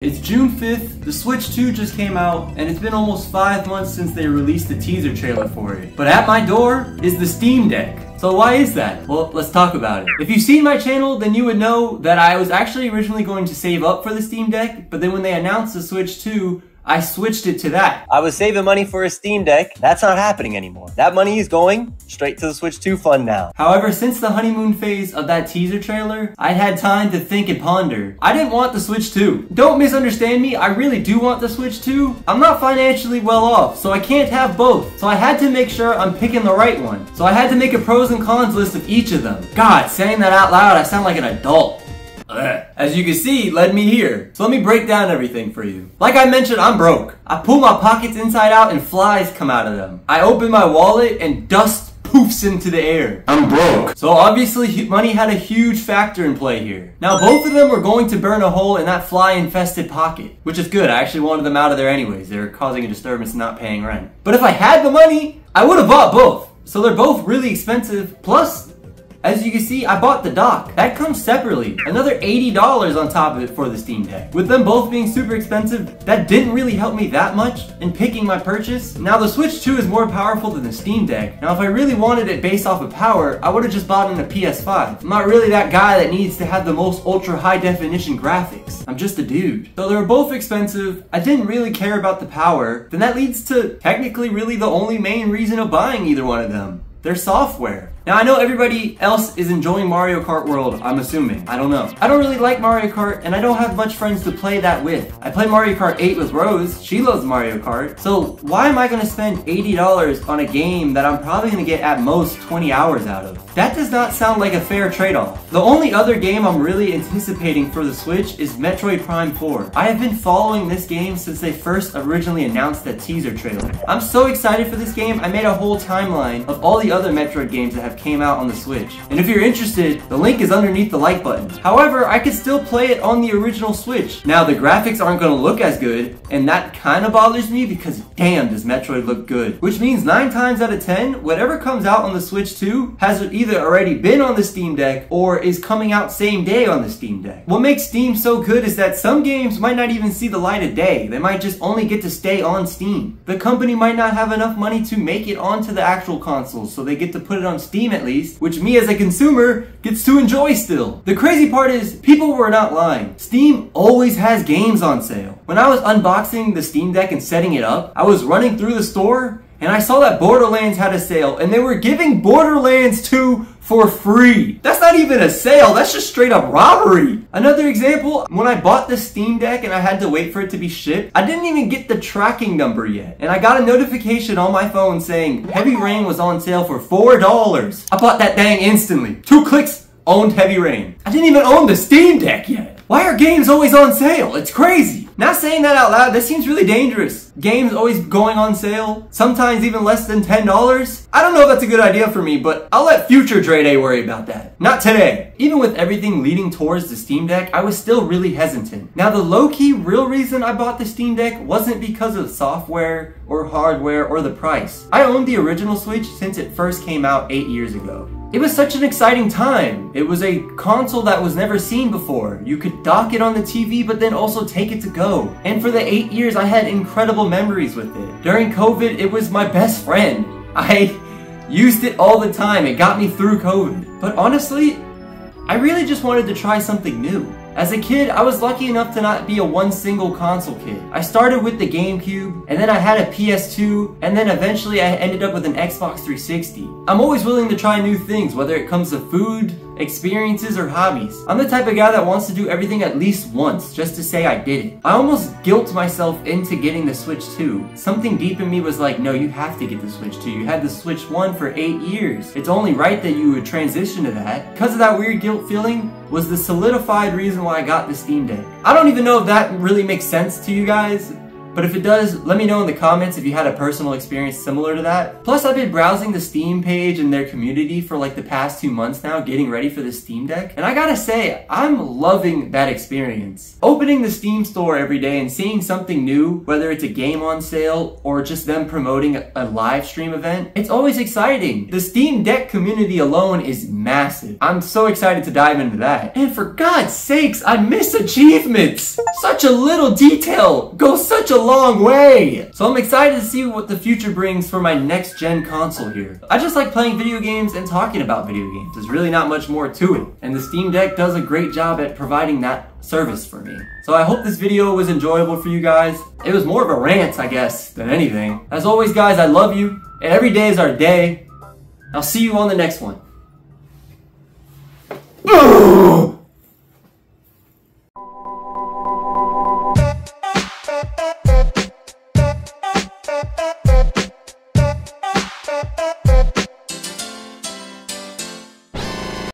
It's June 5th, the Switch 2 just came out, and it's been almost 5 months since they released the teaser trailer for it. But at my door is the Steam Deck. So why is that? Well, let's talk about it. If you've seen my channel, then you would know that I was actually originally going to save up for the Steam Deck, but then when they announced the Switch 2, I switched it to that. I was saving money for a Steam Deck. That's not happening anymore. That money is going straight to the Switch 2 fund now. However, since the honeymoon phase of that teaser trailer, I'd had time to think and ponder. I didn't want the Switch 2. Don't misunderstand me, I really do want the Switch 2. I'm not financially well off, so I can't have both. So I had to make sure I'm picking the right one. So I had to make a pros and cons list of each of them. God, saying that out loud, I sound like an adult. As you can see, led me here. So let me break down everything for you. Like I mentioned, I'm broke. I pull my pockets inside out and flies come out of them. I open my wallet and dust poofs into the air. I'm broke. So obviously money had a huge factor in play here. Now both of them were going to burn a hole in that fly infested pocket, which is good. I actually wanted them out of there anyways. They were causing a disturbance and not paying rent. But if I had the money, I would have bought both. So they're both really expensive. Plus, as you can see, I bought the dock. That comes separately. Another $80 on top of it for the Steam Deck. With them both being super expensive, that didn't really help me that much in picking my purchase. Now the Switch 2 is more powerful than the Steam Deck. Now if I really wanted it based off of power, I would have just bought in a PS5. I'm not really that guy that needs to have the most ultra high definition graphics. I'm just a dude. So they were both expensive. I didn't really care about the power. Then that leads to technically really the only main reason of buying either one of them. Their software. Now I know everybody else is enjoying Mario Kart World, I'm assuming. I don't know. I don't really like Mario Kart and I don't have much friends to play that with. I play Mario Kart 8 with Rose, she loves Mario Kart. So why am I gonna spend $80 on a game that I'm probably gonna get at most 20 hours out of? That does not sound like a fair trade-off. The only other game I'm really anticipating for the Switch is Metroid Prime 4. I have been following this game since they first originally announced that teaser trailer. I'm so excited for this game, I made a whole timeline of all the other Metroid games that have came out on the Switch. And if you're interested, the link is underneath the like button. However, I could still play it on the original Switch. Now, the graphics aren't gonna look as good, and that kinda bothers me because damn, does Metroid look good. Which means 9 times out of 10, whatever comes out on the Switch 2 has either already been on the Steam Deck or is coming out same day on the Steam Deck. What makes Steam so good is that some games might not even see the light of day. They might just only get to stay on Steam. The company might not have enough money to make it onto the actual consoles, so they get to put it on Steam at least, which me as a consumer gets to enjoy still. The crazy part is, people were not lying. Steam always has games on sale. When I was unboxing the Steam Deck and setting it up, I was running through the store and I saw that Borderlands had a sale and they were giving Borderlands 2 for free. That's not even a sale, that's just straight up robbery. Another example, when I bought the Steam Deck and I had to wait for it to be shipped, I didn't even get the tracking number yet. And I got a notification on my phone saying Heavy Rain was on sale for $4. I bought that dang instantly. 2 clicks, owned Heavy Rain. I didn't even own the Steam Deck yet. Why are games always on sale? It's crazy. Now saying that out loud, that seems really dangerous. Games always going on sale, sometimes even less than $10. I don't know if that's a good idea for me, but I'll let future Dre Day worry about that. Not today. Even with everything leading towards the Steam Deck, I was still really hesitant. Now the low-key real reason I bought the Steam Deck wasn't because of software or hardware or the price. I owned the original Switch since it first came out 8 years ago. It was such an exciting time. It was a console that was never seen before. You could dock it on the TV, but then also take it to go. And for the 8 years, I had incredible memories with it. During COVID, it was my best friend. I used it all the time. It got me through COVID. But honestly, I really just wanted to try something new. As a kid, I was lucky enough to not be a one single console kid. I started with the GameCube, and then I had a PS2, and then eventually I ended up with an Xbox 360. I'm always willing to try new things, whether it comes to food, experiences, or hobbies. I'm the type of guy that wants to do everything at least once, just to say I did it. I almost guilt myself into getting the Switch 2. Something deep in me was like, no, you have to get the Switch 2. You had the Switch 1 for 8 years. It's only right that you would transition to that. Because of that weird guilt feeling was the solidified reason why I got the Steam Deck. I don't even know if that really makes sense to you guys, but but if it does, let me know in the comments if you had a personal experience similar to that. Plus, I've been browsing the Steam page and their community for like the past 2 months now, getting ready for the Steam Deck, and I gotta say, I'm loving that experience. Opening the Steam store every day and seeing something new, whether it's a game on sale or just them promoting a live stream event, it's always exciting. The Steam Deck community alone is massive. I'm so excited to dive into that. And for God's sakes, I miss achievements! Such a little detail goes such a long way! So I'm excited to see what the future brings for my next gen console here. I just like playing video games and talking about video games. There's really not much more to it. And the Steam Deck does a great job at providing that service for me. So I hope this video was enjoyable for you guys. It was more of a rant, I guess, than anything. As always, guys, I love you. And every day is our day. I'll see you on the next one.